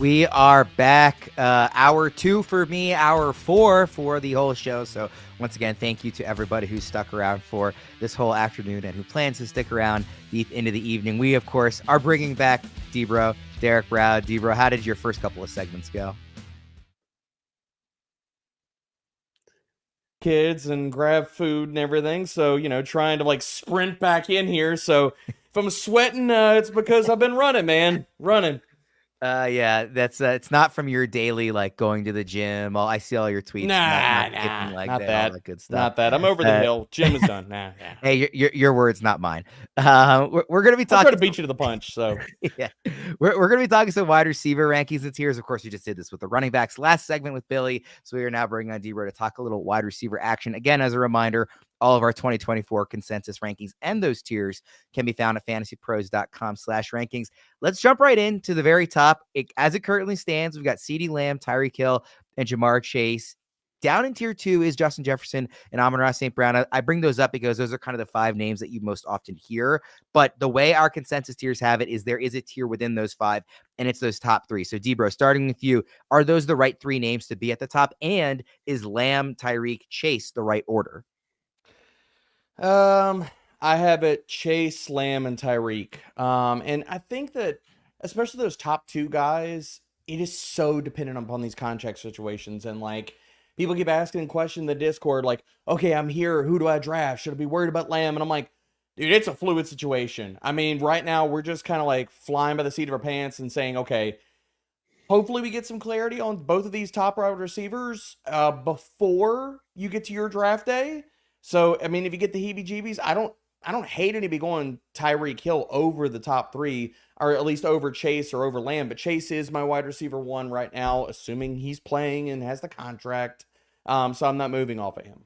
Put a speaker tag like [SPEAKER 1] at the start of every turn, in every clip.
[SPEAKER 1] We are back. Hour 2 for me, hour 4 for the whole show. So once again, thank you to everybody who stuck around for this whole afternoon and who plans to stick around deep into the evening. We, of course, are bringing back D-Bro, Derek Brown. D-Bro, how did your first couple of segments go?
[SPEAKER 2] Kids and grab food and everything. So, trying to like sprint back in here. So if I'm sweating, it's because I've been running, man. Running.
[SPEAKER 1] Yeah, that's it's not from your daily like going to the gym. I see all your tweets, not skipping like
[SPEAKER 2] Not
[SPEAKER 1] that, all
[SPEAKER 2] that.
[SPEAKER 1] that good stuff.
[SPEAKER 2] Not that. I'm over the hill. Gym is done. Nah.
[SPEAKER 1] Hey, your words, not mine. We're gonna be
[SPEAKER 2] I'll
[SPEAKER 1] talking.
[SPEAKER 2] try to beat you to the punch. So
[SPEAKER 1] yeah, we're gonna be talking some wide receiver rankings and tiers. Of course, we just did this with the running backs last segment with Billy, so we are now bringing on D-Bro to talk a little wide receiver action. Again, as a reminder, all of our 2024 consensus rankings and those tiers can be found at fantasypros.com/rankings. Let's jump right into the very top. As it currently stands, we've got CeeDee Lamb, Tyreek Hill, and Jamar Chase. Down in tier 2 is Justin Jefferson and Amon-Ra St. Brown. I bring those up because those are kind of the 5 names that you most often hear. But the way our consensus tiers have it is there is a tier within those 5, and it's those top 3. So, D-Bro, starting with you, are those the right 3 names to be at the top? And is Lamb, Tyreek, Chase the right order?
[SPEAKER 2] I have it Chase, Lamb, and Tyreek. And I think that especially those top 2 guys, it is so dependent upon these contract situations. And like people keep asking questions in the Discord, like, okay, I'm here. Who do I draft? Should I be worried about Lamb? And I'm like, dude, it's a fluid situation. I mean, right now we're just kind of like flying by the seat of our pants and saying, okay, hopefully we get some clarity on both of these top wide receivers before you get to your draft day. So, I mean, if you get the heebie-jeebies, I don't hate anybody going Tyreek Hill over the top 3, or at least over Chase or over Lamb. But Chase is my wide receiver 1 right now, assuming he's playing and has the contract. So I'm not moving off of him.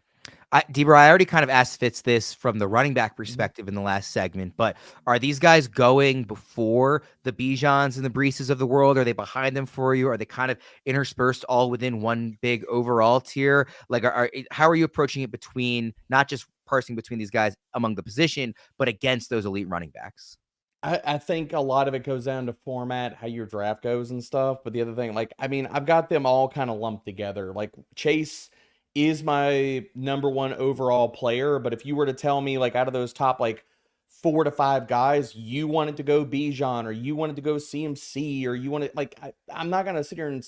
[SPEAKER 1] D-Bro, I already kind of asked Fitz this from the running back perspective in the last segment, but are these guys going before the Bijans and the Breeses of the world? Are they behind them for you? Are they kind of interspersed all within one big overall tier? Like, how are you approaching it between not just parsing between these guys among the position, but against those elite running backs?
[SPEAKER 2] I think a lot of it goes down to format, how your draft goes and stuff. But the other thing, like, I mean, I've got them all kind of lumped together. Like, Chase is my number 1 overall player. But if you were to tell me, like, out of those top, like, 4 to 5 guys, you wanted to go Bijan or you wanted to go CMC or you wanted, like, I'm not going to sit here and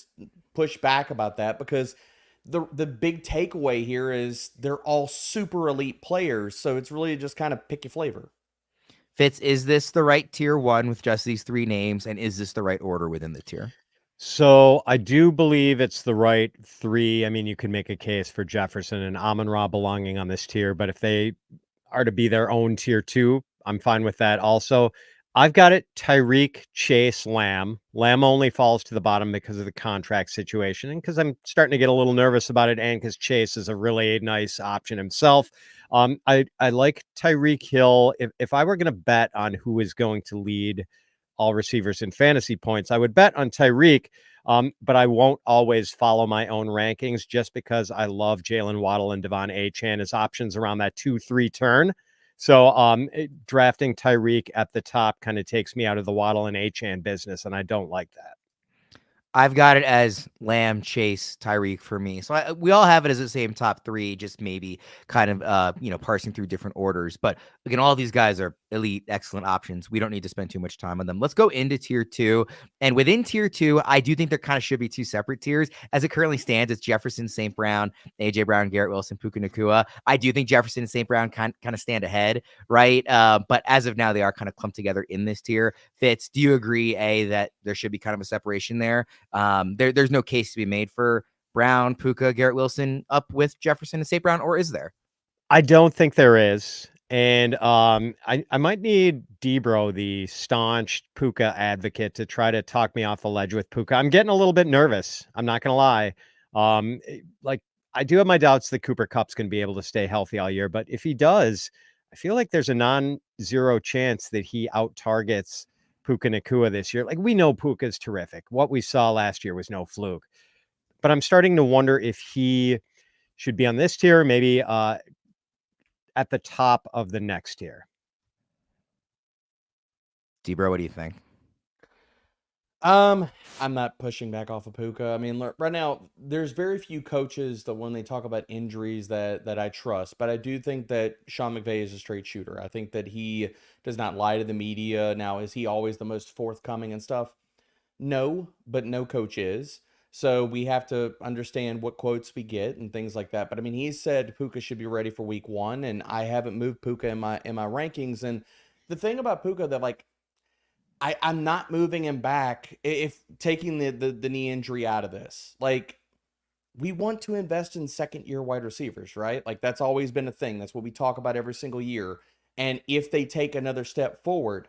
[SPEAKER 2] push back about that because the big takeaway here is they're all super elite players. So it's really just kind of pick your flavor.
[SPEAKER 1] Fitz, is this the right tier 1 with just these 3 names? And is this the right order within the tier?
[SPEAKER 3] So I do believe it's the right 3. I mean, you can make a case for Jefferson and Amon-Ra belonging on this tier, but if they are to be their own tier 2, I'm fine with that also. I've got it Tyreek, Chase, Lamb. Lamb only falls to the bottom because of the contract situation and because I'm starting to get a little nervous about it and because Chase is a really nice option himself. I like Tyreek Hill. If I were going to bet on who is going to lead all receivers in fantasy points, I would bet on Tyreek, but I won't always follow my own rankings just because I love Jaylen Waddle and Devon Achane as options around that 2-3 turn. So drafting Tyreek at the top kind of takes me out of the Waddle and Achane business, and I don't like that.
[SPEAKER 1] I've got it as Lamb, Chase, Tyreek for me. So we all have it as the same top 3, just maybe kind of, parsing through different orders. But again, all these guys are elite, excellent options. We don't need to spend too much time on them. Let's go into tier 2. And within tier 2, I do think there kind of should be 2 separate tiers. As it currently stands, it's Jefferson, St. Brown, AJ Brown, Garrett Wilson, Puka Nacua. I do think Jefferson and St. Brown kind of stand ahead, right? But as of now, they are kind of clumped together in this tier. Fitz, do you agree, that there should be kind of a separation there? There's no case to be made for Brown, Puka, Garrett Wilson up with Jefferson and St. Brown, or is there?
[SPEAKER 3] I don't think there is. And I might need D-Bro, the staunch Puka advocate, to try to talk me off the ledge with Puka. I'm getting a little bit nervous. I'm not going to lie. Like, I do have my doubts that Cooper Kupp's going to be able to stay healthy all year. But if he does, I feel like there's a non-zero chance that he out-targets Puka Nacua this year. Like, we know Puka's terrific. What we saw last year was no fluke. But I'm starting to wonder if he should be on this tier, maybe at the top of the next tier.
[SPEAKER 1] D-Bro, what do you think?
[SPEAKER 2] I'm not pushing back off of Puka. I mean, look, right now there's very few coaches that when they talk about injuries that I trust, but I do think that Sean McVay is a straight shooter. I think that he does not lie to the media. Now, is he always the most forthcoming and stuff? No, but no coach is. So we have to understand what quotes we get and things like that. But I mean, he said Puka should be ready for week 1, and I haven't moved Puka in my rankings. And the thing about Puka that like I'm not moving him back if taking the knee injury out of this. Like, we want to invest in second-year wide receivers, right? Like, that's always been a thing. That's what we talk about every single year. And if they take another step forward,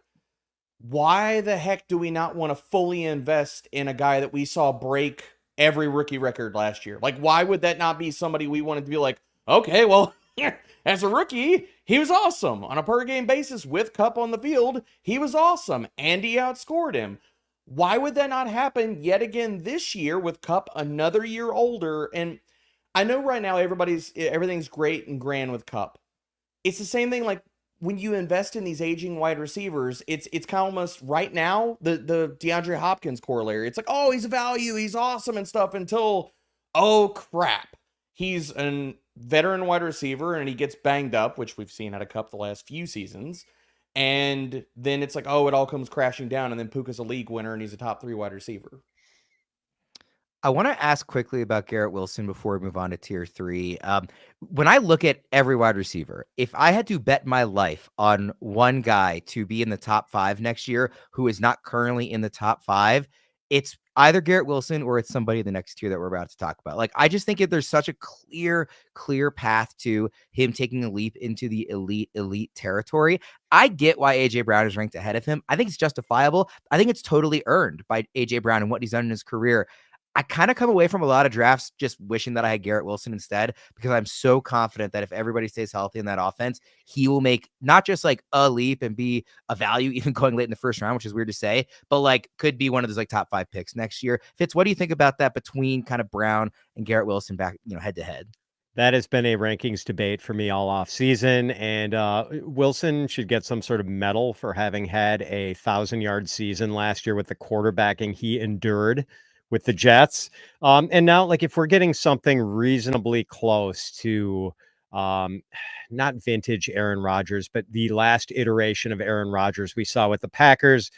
[SPEAKER 2] why the heck do we not want to fully invest in a guy that we saw break every rookie record last year? Like, why would that not be somebody we wanted to be like, okay, well, as a rookie, he was awesome. On a per game basis with Kupp on the field, he was awesome. And he outscored him. Why would that not happen yet again this year with Kupp another year older? And I know right now everything's great and grand with Kupp. It's the same thing like when you invest in these aging wide receivers, it's kind of almost right now the DeAndre Hopkins corollary. It's like, oh, he's a value, he's awesome and stuff until, oh crap, he's a veteran wide receiver and he gets banged up, which we've seen out of Kupp the last few seasons. And then it's like, oh, it all comes crashing down. And then Puka's a league winner and he's a top 3 wide receiver.
[SPEAKER 1] I want to ask quickly about Garrett Wilson before we move on to tier 3. When I look at every wide receiver, if I had to bet my life on one guy to be in the top 5 next year who is not currently in the top 5, it's either Garrett Wilson or it's somebody in the next tier that we're about to talk about. Like, I just think if there's such a clear path to him taking a leap into the elite territory. I get why AJ Brown is ranked ahead of him. I think it's justifiable. I think it's totally earned by AJ Brown and what he's done in his career. I kind of come away from a lot of drafts just wishing that I had Garrett Wilson instead, because I'm so confident that if everybody stays healthy in that offense, he will make not just like a leap and be a value even going late in the first round, which is weird to say, but like could be one of those like top 5 picks next year. Fitz, what do you think about that between kind of Brown and Garrett Wilson back, head to head?
[SPEAKER 3] That has been a rankings debate for me all off season, and Wilson should get some sort of medal for having had a 1,000-yard season last year with the quarterbacking he endured with the Jets. And now, like, if we're getting something reasonably close to not vintage Aaron Rodgers, but the last iteration of Aaron Rodgers we saw with the Packers,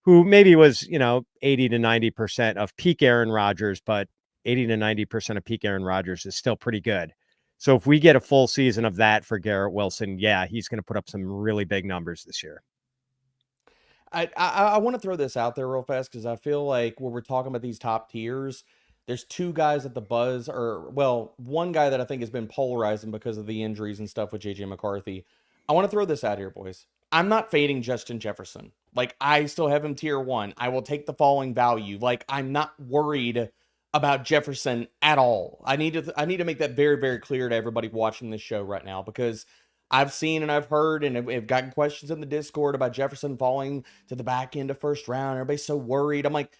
[SPEAKER 3] who maybe was, 80 to 90% of peak Aaron Rodgers, but 80 to 90% of peak Aaron Rodgers is still pretty good. So if we get a full season of that for Garrett Wilson, yeah, he's going to put up some really big numbers this year.
[SPEAKER 2] I want to throw this out there real fast because I feel like when we're talking about these top tiers, there's 2 guys at the buzz, or well, one guy that I think has been polarizing because of the injuries and stuff with JJ McCarthy. I want to throw this out here, boys. I'm not fading Justin Jefferson. Like, I still have him tier 1. I will take the falling value. Like, I'm not worried about Jefferson at all. I need to make that very, very clear to everybody watching this show right now, because I've seen and I've heard and I've gotten questions in the Discord about Jefferson falling to the back end of first round. Everybody's so worried. I'm like,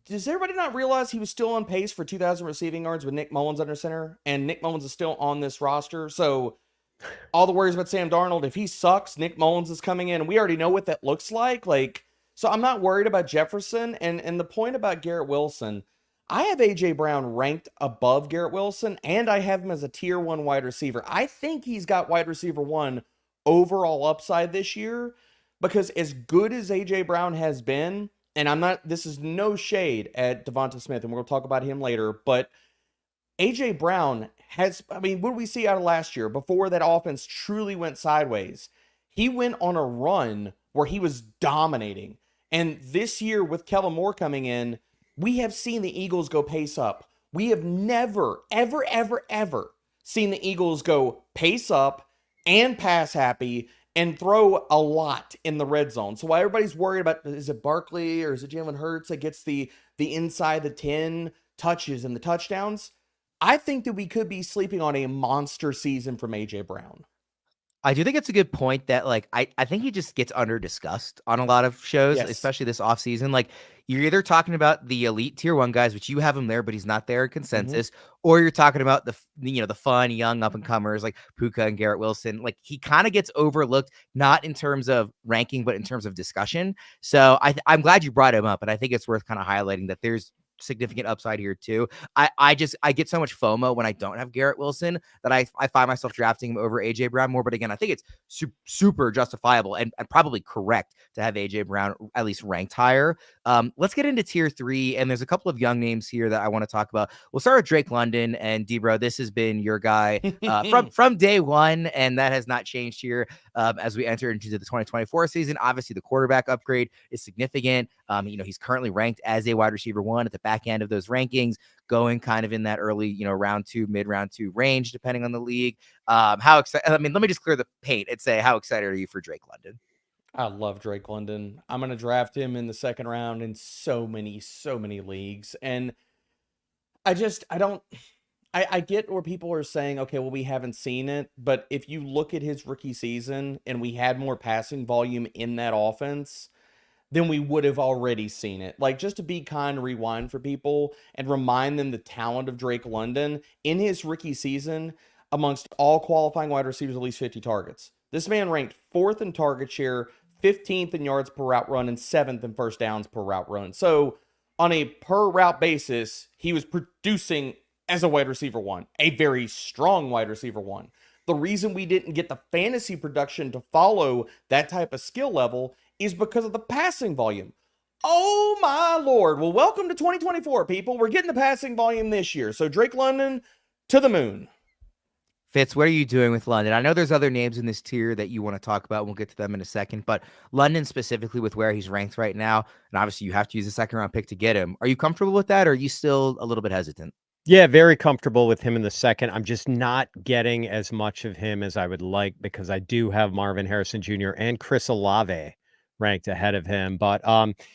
[SPEAKER 2] does everybody not realize he was still on pace for 2,000 receiving yards with Nick Mullins under center? And Nick Mullins is still on this roster. So all the worries about Sam Darnold, if he sucks, Nick Mullins is coming in. And we already know what that looks like. So I'm not worried about Jefferson. And the point about Garrett Wilson, I have AJ Brown ranked above Garrett Wilson, and I have him as a tier 1 wide receiver. I think he's got wide receiver 1 overall upside this year, because as good as AJ Brown has been, and this is no shade at DeVonta Smith, and we'll talk about him later, but AJ Brown what did we see out of last year before that offense truly went sideways? He went on a run where he was dominating. And this year with Kellen Moore coming in, we have seen the Eagles go pace up. We have never, ever, ever, ever seen the Eagles go pace up and pass happy and throw a lot in the red zone. So while everybody's worried about, is it Barkley or is it Jalen Hurts that gets the inside the 10 touches and the touchdowns? I think that we could be sleeping on a monster season from AJ Brown.
[SPEAKER 1] I do think it's a good point that like I think he just gets under discussed on a lot of shows,
[SPEAKER 2] Yes.
[SPEAKER 1] especially this offseason. Like you're either talking about the elite tier one guys, which you have him there, but he's not there in consensus, or you're talking about the fun young up and comers like Puka and Garrett Wilson. Like he kind of gets overlooked, not in terms of ranking, but in terms of discussion. So I'm glad you brought him up, and I think it's worth kind of highlighting that there's significant upside here too. I get so much FOMO when I don't have Garrett Wilson that I find myself drafting him over AJ Brown more. But again, I think it's super justifiable and probably correct to have AJ Brown at least ranked higher. Let's get into tier 3, and there's a couple of young names here that I want to talk about. We'll start with Drake London, and Debro, this has been your guy from day one, and that has not changed here as we enter into the 2024 season. Obviously, the quarterback upgrade is significant. He's currently ranked as a wide receiver 1 at the back end of those rankings, going kind of in that early, round 2, mid-round 2 range, depending on the league. How excited? I mean, let me just clear the paint and say, how excited are you for Drake London?
[SPEAKER 2] I love Drake London. I'm going to draft him in the second round in so many leagues. And I get where people are saying, okay, well, we haven't seen it. But if you look at his rookie season and we had more passing volume in that offense, then we would have already seen it. Like, just to be kind, rewind for people and remind them the talent of Drake London in his rookie season amongst all qualifying wide receivers, at least 50 targets. This man ranked 4th in target share, 15th in yards per route run, and 7th in first downs per route run. So on a per route basis, he was producing as a wide receiver 1, a very strong wide receiver 1. The reason we didn't get the fantasy production to follow that type of skill level is because of the passing volume. Oh my Lord. Well, welcome to 2024, people. We're getting the passing volume this year. So Drake London to the moon.
[SPEAKER 1] Fitz, what are you doing with London? I know there's other names in this tier that you want to talk about. We'll get to them in a second, but London specifically with where he's ranked right now, and obviously you have to use a second round pick to get him. Are you comfortable with that, or are you still a little bit hesitant?
[SPEAKER 3] Yeah, very comfortable with him in the second. I'm just not getting as much of him as I would like because I do have Marvin Harrison Jr. and Chris Olave ranked ahead of him. But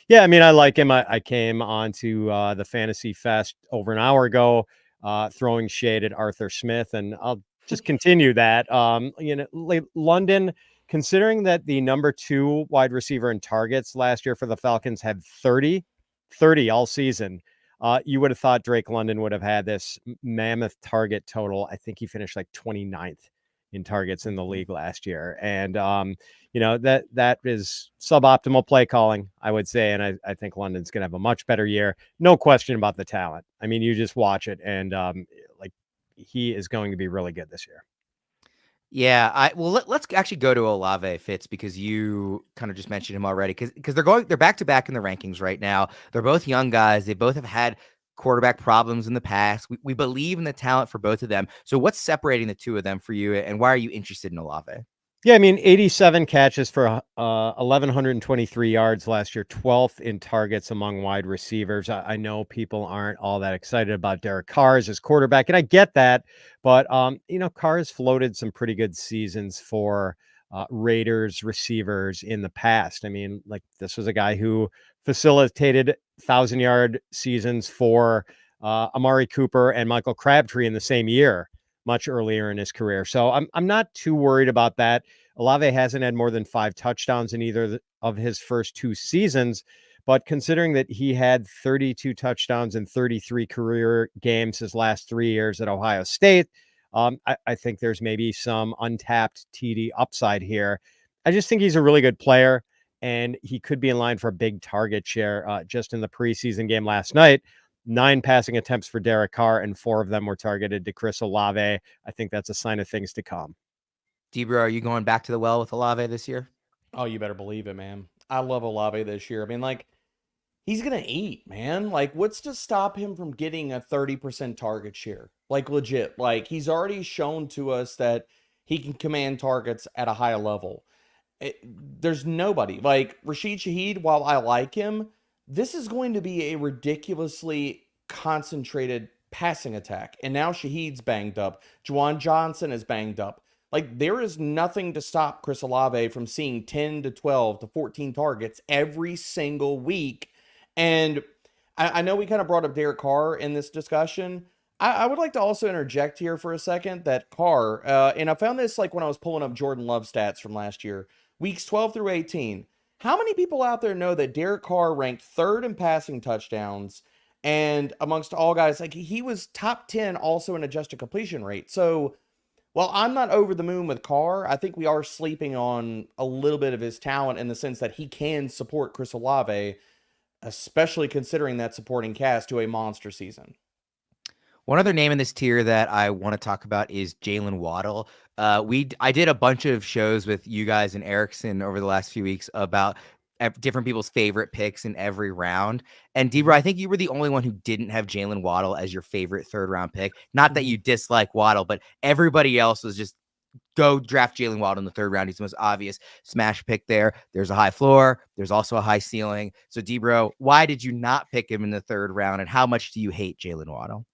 [SPEAKER 3] yeah, I mean, I like him. I came onto the Fantasy Fest over an hour ago, throwing shade at Arthur Smith, and I'll just continue that. London, considering that the number 2 wide receiver in targets last year for the Falcons had 30 all season. You would have thought Drake London would have had this mammoth target total. I think he finished like 29th in targets in the league last year. And, that is suboptimal play calling, I would say. And I think London's going to have a much better year. No question about the talent. I mean, you just watch it and he is going to be really good this year.
[SPEAKER 1] Yeah, let's actually go to Olave, Fitz, because you kind of just mentioned him already. Because they're back to back in the rankings right now. They're both young guys. They both have had quarterback problems in the past. We believe in the talent for both of them. So what's separating the two of them for you, and why are you interested in Olave?
[SPEAKER 3] Yeah, I mean, 87 catches for 1,123 yards last year, 12th in targets among wide receivers. I know people aren't all that excited about Derek Carr as his quarterback, and I get that. But, Carr has floated some pretty good seasons for Raiders receivers in the past. I mean, like this was a guy who facilitated 1,000-yard seasons for Amari Cooper and Michael Crabtree in the same year, much earlier in his career. So I'm not too worried about that. Olave hasn't had more than 5 touchdowns in either of his first 2 seasons, but considering that he had 32 touchdowns in 33 career games his last 3 years at Ohio State, I think there's maybe some untapped TD upside here. I just think he's a really good player, and he could be in line for a big target share. Just in the preseason game last night, 9 passing attempts for Derek Carr, and 4 of them were targeted to Chris Olave. I think that's a sign of things to come.
[SPEAKER 1] Debra, are you going back to the well with Olave this year?
[SPEAKER 2] Oh, you better believe it, man. I love Olave this year. I mean, he's going to eat, man. What's to stop him from getting a 30% target share? Legit. He's already shown to us that he can command targets at a high level. There's nobody. Rashid Shaheed, while I like him, this is going to be a ridiculously concentrated passing attack. And now Shaheed's banged up. Juwan Johnson is banged up. There is nothing to stop Chris Olave from seeing 10 to 12 to 14 targets every single week. And I know we kind of brought up Derek Carr in this discussion. I would like to also interject here for a second that Carr, and I found this like when I was pulling up Jordan Love stats from last year, weeks 12 through 18. How many people out there know that Derek Carr ranked third in passing touchdowns, and amongst all guys, like he was top 10 also in adjusted completion rate. So while I'm not over the moon with Carr, I think we are sleeping on a little bit of his talent in the sense that he can support Chris Olave, especially considering that supporting cast to a monster season.
[SPEAKER 1] One other name in this tier that I want to talk about is Jaylen Waddle. I did a bunch of shows with you guys and Erickson over the last few weeks about different people's favorite picks in every round. And Debra, I think you were the only one who didn't have Jaylen Waddle as your favorite third round pick. Not that you dislike Waddle, but everybody else was just go draft Jaylen Waddle in the third round. He's the most obvious smash pick there. There's a high floor. There's also a high ceiling. So Debra, why did you not pick him in the third round? And how much do you hate Jaylen Waddle?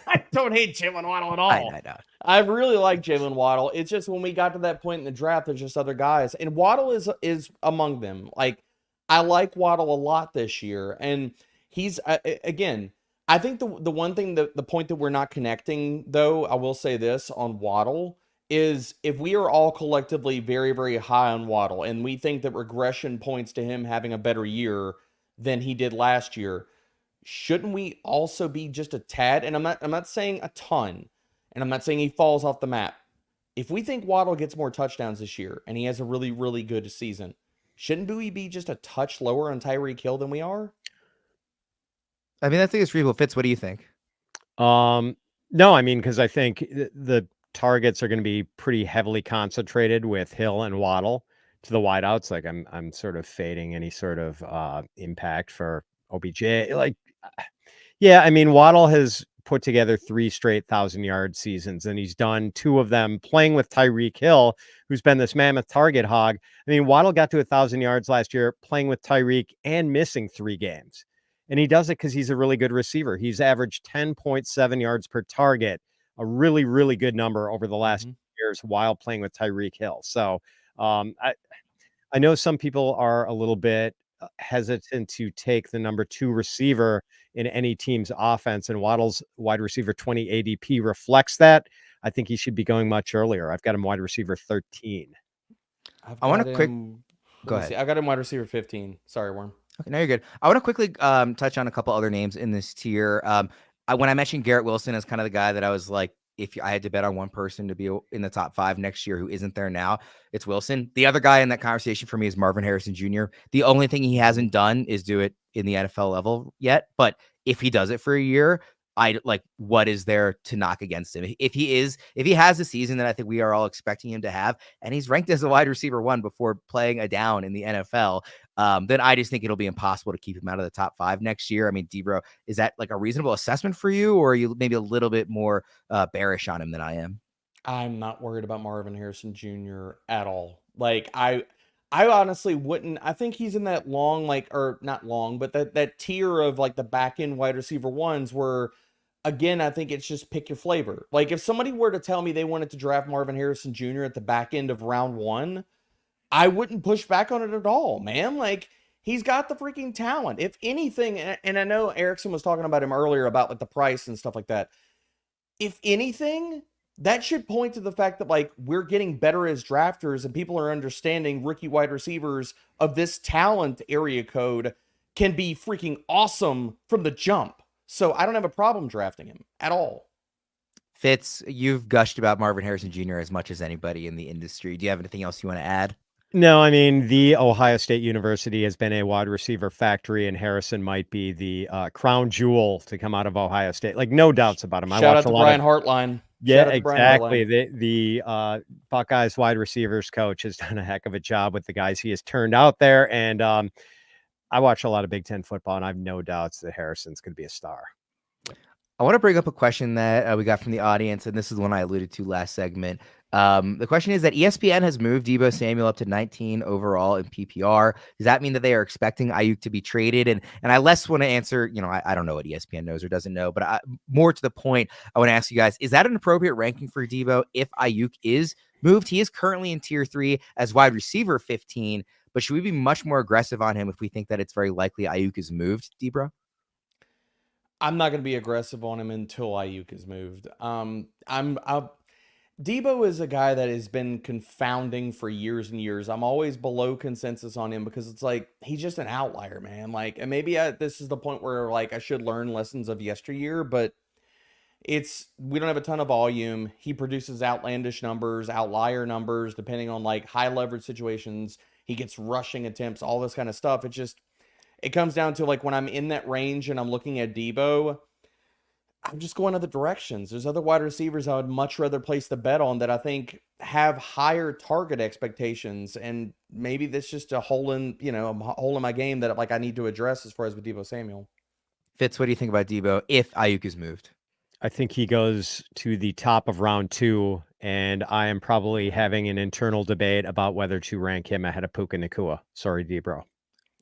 [SPEAKER 2] I don't hate Jaylen Waddle at all.
[SPEAKER 1] I know.
[SPEAKER 2] I really like Jaylen Waddle. It's just when we got to that point in the draft, there's just other guys, and Waddle is among them. Like, I like Waddle a lot this year, and he's again. I think the one thing the point that we're not connecting, though, I will say this on Waddle is if we are all collectively very, very high on Waddle, and we think that regression points to him having a better year than he did last year, shouldn't we also be just a tad? And I'm not saying a ton, and I'm not saying he falls off the map. If we think Waddle gets more touchdowns this year and he has a really, really good season, shouldn't we be just a touch lower on Tyreek Hill than we are?
[SPEAKER 1] I mean, I think it's reasonable. Fitz, what do you think?
[SPEAKER 3] No, I mean, because I think the targets are going to be pretty heavily concentrated with Hill and Waddle to the wideouts. Like I'm sort of fading any sort of impact for OBJ. Like, yeah, I mean, Waddle has put together 3 straight 1,000-yard seasons, and he's done 2 of them playing with Tyreek Hill, who's been this mammoth target hog. I mean, Waddle got to 1,000 yards last year playing with Tyreek and missing 3 games. And he does it because he's a really good receiver. He's averaged 10.7 yards per target, a really, really good number over the last years while playing with Tyreek Hill. So I know some people are a little bit hesitant to take the number 2 receiver in any team's offense, and Waddle's wide receiver 20 ADP reflects that. I think he should be going much earlier. I've got him wide receiver 13.
[SPEAKER 1] I want to go ahead.
[SPEAKER 2] I got him wide receiver 15. Sorry, Worm.
[SPEAKER 1] Okay, no, you're good. I want to quickly touch on a couple other names in this tier. When I mentioned Garrett Wilson as kind of the guy that I was like, if I had to bet on one person to be in the top 5 next year who isn't there now, it's Wilson. The other guy in that conversation for me is Marvin Harrison Jr. The only thing he hasn't done is do it in the NFL level yet. But if he does it for a year, what is there to knock against him? If he has the season that I think we are all expecting him to have, and he's ranked as a wide receiver 1 before playing a down in the NFL, then I just think it'll be impossible to keep him out of the top 5 next year. I mean, Debra, is that like a reasonable assessment for you, or are you maybe a little bit more bearish on him than I am?
[SPEAKER 2] I'm not worried about Marvin Harrison Jr. at all. Like, I honestly wouldn't. I think he's in that long, or not long, but that tier of like the back end wide receiver 1s where, again, I think it's just pick your flavor. Like, if somebody were to tell me they wanted to draft Marvin Harrison Jr. at the back end of round 1, I wouldn't push back on it at all, man. Like, he's got the freaking talent. If anything, and I know Erickson was talking about him earlier about like the price and stuff like that. If anything, that should point to the fact that like we're getting better as drafters and people are understanding rookie wide receivers of this talent area code can be freaking awesome from the jump. So I don't have a problem drafting him at all.
[SPEAKER 1] Fitz, you've gushed about Marvin Harrison Jr. as much as anybody in the industry. Do you have anything else you want to add?
[SPEAKER 3] No, I mean, the Ohio State University has been a wide receiver factory, and Harrison might be the crown jewel to come out of Ohio State. Like, no doubts about him.
[SPEAKER 2] Shout out to Brian Hartline.
[SPEAKER 3] Yeah, exactly. The Buckeyes wide receivers coach has done a heck of a job with the guys he has turned out there. And I watch a lot of Big Ten football, and I have no doubts that Harrison's going to be a star.
[SPEAKER 1] I want to bring up a question that we got from the audience, and this is one I alluded to last segment. The question is that ESPN has moved Deebo Samuel up to 19 overall in PPR. Does that mean that they are expecting Ayuk to be traded? And I less want to answer, I don't know what ESPN knows or doesn't know, but more to the point, I want to ask you guys, is that an appropriate ranking for Deebo if Ayuk is moved? He is currently in tier 3 as wide receiver 15, but should we be much more aggressive on him if we think that it's very likely Ayuk is moved, Debra?
[SPEAKER 2] I'm not going to be aggressive on him until Ayuk is moved. Debo is a guy that has been confounding for years and years. I'm always below consensus on him because it's like he's just an outlier, man. Like, and maybe this is the point where like I should learn lessons of yesteryear, but we don't have a ton of volume. He produces outlandish numbers, outlier numbers, depending on like high leverage situations. He gets rushing attempts, all this kind of stuff. It comes down to like when I'm in that range and I'm looking at Debo, I'm just going other directions. There's other wide receivers I would much rather place the bet on that I think have higher target expectations. And maybe that's just a hole in my game that like I need to address as far as with Debo Samuel.
[SPEAKER 1] Fitz, what do you think about Debo if Ayuk is moved?
[SPEAKER 3] I think he goes to the top of round 2, and I am probably having an internal debate about whether to rank him ahead of Puka Nacua. Sorry, Debro.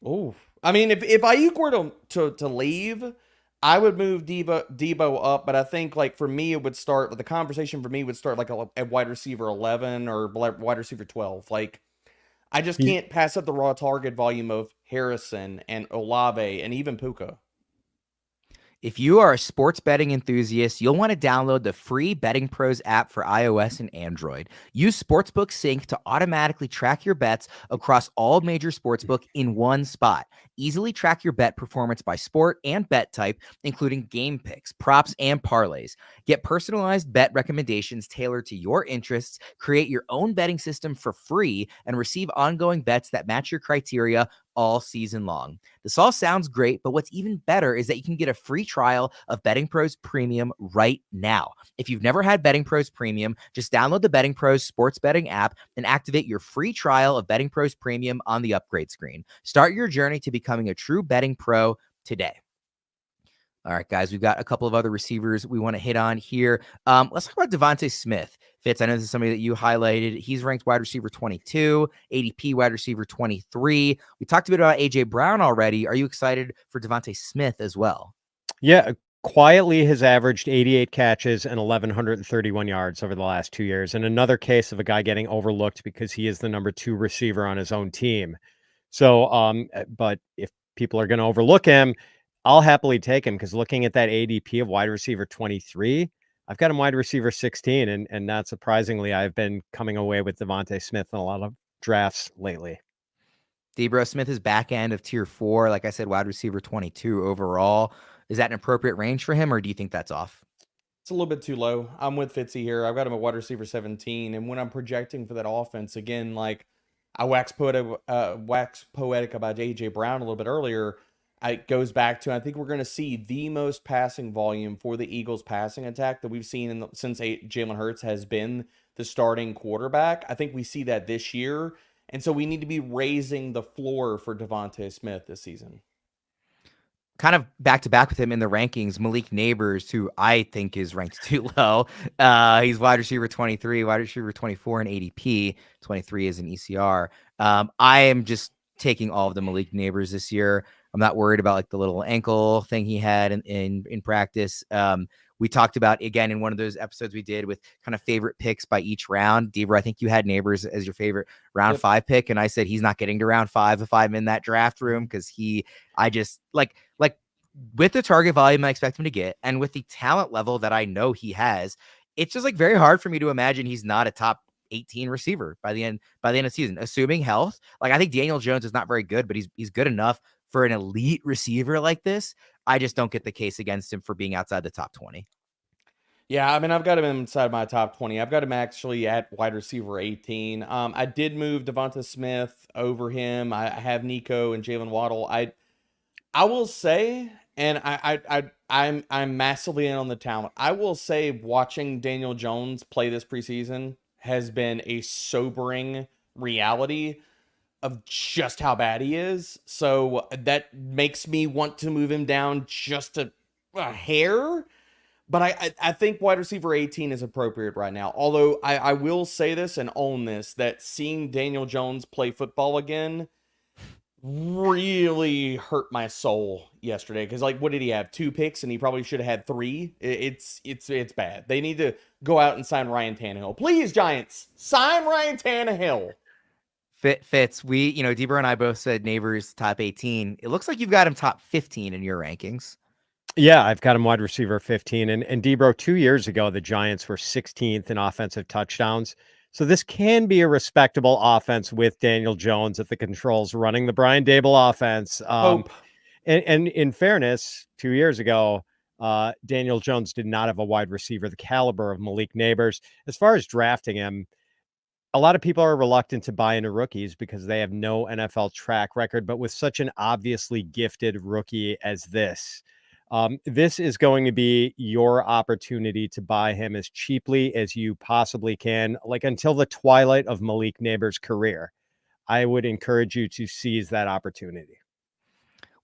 [SPEAKER 2] Oh, I mean, if Ayuk were to leave, I would move Debo up, but I think like for me, the conversation for me would start like at wide receiver 11 or wide receiver 12. Like I just can't pass up the raw target volume of Harrison and Olave and even Puka.
[SPEAKER 1] If you are a sports betting enthusiast, you'll want to download the free Betting Pros app for iOS and Android. Use Sportsbook Sync to automatically track your bets across all major sportsbook in one spot. Easily track your bet performance by sport and bet type, including game picks, props, and parlays. Get personalized bet recommendations tailored to your interests, create your own betting system for free, and receive ongoing bets that match your criteria all season long. This all sounds great, but what's even better is that you can get a free trial of Betting Pros Premium right now. If you've never had Betting Pros Premium, just download the Betting Pros sports betting app and activate your free trial of Betting Pros Premium on the upgrade screen. Start your journey to becoming a true betting pro today. All right, guys, we've got a couple of other receivers we want to hit on here. Let's talk about DeVonta Smith. Fitz, I know this is somebody that you highlighted. He's ranked wide receiver 22, ADP wide receiver 23. We talked a bit about A.J. Brown already. Are you excited for DeVonta Smith as well?
[SPEAKER 3] Yeah, quietly has averaged 88 catches and 1,131 yards over the last 2 years. And another case of a guy getting overlooked because he is the number 2 receiver on his own team. So, but if people are going to overlook him, I'll happily take him because looking at that ADP of wide receiver 23, I've got him wide receiver 16. And not surprisingly, I've been coming away with DeVonta Smith in a lot of drafts lately.
[SPEAKER 1] Debro Smith is back end of tier 4. Like I said, wide receiver 22 overall. Is that an appropriate range for him, or do you think that's off?
[SPEAKER 2] It's a little bit too low. I'm with Fitzy here. I've got him at wide receiver 17. And when I'm projecting for that offense, again, like I waxed poetic about A.J. Brown a little bit earlier. It goes back to, I think we're going to see the most passing volume for the Eagles passing attack that we've seen since Jalen Hurts has been the starting quarterback. I think we see that this year. And so we need to be raising the floor for DeVonta Smith this season.
[SPEAKER 1] Kind of back to back with him in the rankings, Malik Nabers, who I think is ranked too low. He's wide receiver 23, wide receiver 24 in ADP, 23 is an ECR. I am just taking all of the Malik Nabers this year. I'm not worried about like the little ankle thing he had in practice. We talked about, again, in one of those episodes we did with kind of favorite picks by each round. Deaver, I think you had Nabers as your favorite round 5 pick. And I said, he's not getting to round 5 if I'm in that draft room. Cause I just like with the target volume I expect him to get, and with the talent level that I know he has, it's just like very hard for me to imagine he's not a top 18 receiver by the end of the season, assuming health. Like I think Daniel Jones is not very good, but he's good enough for an elite receiver like this. I just don't get the case against him for being outside the top 20.
[SPEAKER 2] Yeah, I mean, I've got him inside my top 20. I've got him actually at wide receiver 18. I did move DeVonta Smith over him. I have Nico and Jaylen Waddle. I will say, and I'm massively in on the talent. I will say watching Daniel Jones play this preseason has been a sobering reality of just how bad he is. So that makes me want to move him down just a hair. But I think wide receiver 18 is appropriate right now. Although I will say this and own this, that seeing Daniel Jones play football again really hurt my soul yesterday. Because like, what did he have? 2 picks, and he probably should have had 3. It's bad. They need to go out and sign Ryan Tannehill. Please, Giants, sign Ryan Tannehill.
[SPEAKER 1] Fitz, Deeber and I both said Nabers top 18. It looks like you've got him top 15 in your rankings.
[SPEAKER 3] Yeah, I've got him wide receiver 15. And Debro, 2 years ago, the Giants were 16th in offensive touchdowns. So this can be a respectable offense with Daniel Jones at the controls running the Brian Dable offense.
[SPEAKER 2] Hope.
[SPEAKER 3] And in fairness, 2 years ago, Daniel Jones did not have a wide receiver the caliber of Malik Nabers. As far as drafting him, a lot of people are reluctant to buy into rookies because they have no NFL track record. But with such an obviously gifted rookie as this is going to be your opportunity to buy him as cheaply as you possibly can, like until the twilight of Malik Nabers' career. I would encourage you to seize that opportunity.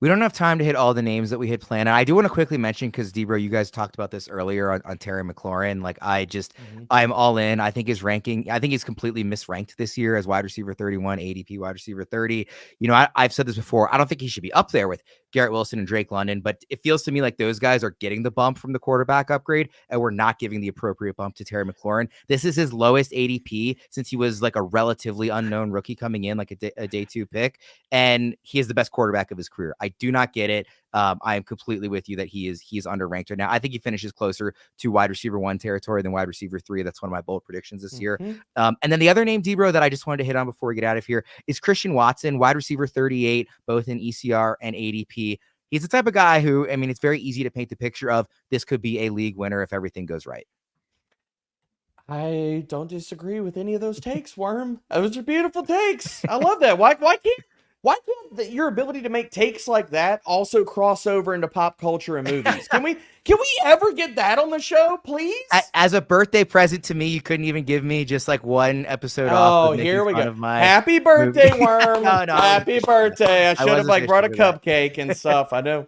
[SPEAKER 1] We don't have time to hit all the names that we had planned. And I do want to quickly mention, because Debro, you guys talked about this earlier on Terry McLaurin. Like, I'm all in. I think his ranking, I think he's completely misranked this year as wide receiver 31, ADP wide receiver 30. You know, I've said this before. I don't think he should be up there with Garrett Wilson and Drake London, but it feels to me like those guys are getting the bump from the quarterback upgrade, and we're not giving the appropriate bump to Terry McLaurin. This is his lowest ADP since he was like a relatively unknown rookie coming in, like a day 2 pick, and he is the best quarterback of his career. I do not get it. I am completely with you that he is underranked right now. I think he finishes closer to wide receiver 1 territory than wide receiver 3. That's one of my bold predictions this year. And then the other name, Debro, that I just wanted to hit on before we get out of here is Christian Watson, wide receiver 38, both in ECR and ADP. He's the type of guy who, I mean, it's very easy to paint the picture of this could be a league winner if everything goes right.
[SPEAKER 2] I don't disagree with any of those takes, Worm. Those are beautiful takes. I love that. Why can't your ability to make takes like that also cross over into pop culture and movies? Can we ever get that on the show, please?
[SPEAKER 1] As a birthday present to me, you couldn't even give me just like one episode off.
[SPEAKER 2] Oh, here we go. Happy birthday, Worm. No, happy birthday. I should have like brought a cupcake and stuff. I know.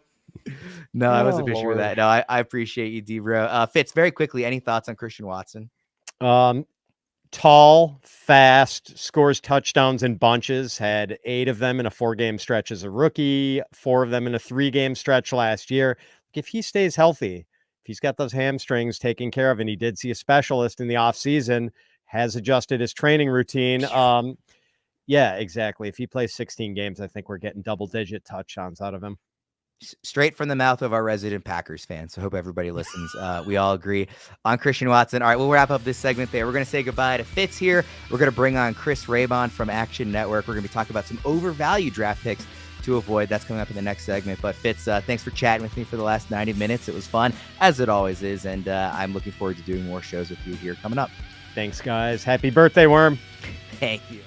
[SPEAKER 1] No, I wasn't fishing for that. No, I appreciate you, Debro. Fitz, very quickly, any thoughts on Christian Watson?
[SPEAKER 3] Tall, fast, scores touchdowns in bunches, had 8 of them in a 4-game stretch as a rookie, 4 of them in a 3-game stretch last year. If he stays healthy, if he's got those hamstrings taken care of, and he did see a specialist in the offseason, has adjusted his training routine. Yeah, exactly. If he plays 16 games, I think we're getting double-digit touchdowns out of him.
[SPEAKER 1] Straight from the mouth of our resident Packers fan. So hope everybody listens. We all agree on Christian Watson. All right, we'll wrap up this segment there. We're going to say goodbye to Fitz here. We're going to bring on Chris Raybon from Action Network. We're going to be talking about some overvalued draft picks to avoid. That's coming up in the next segment. But Fitz, thanks for chatting with me for the last 90 minutes. It was fun, as it always is. And I'm looking forward to doing more shows with you here coming up.
[SPEAKER 3] Thanks, guys. Happy birthday, Worm.
[SPEAKER 1] Thank you.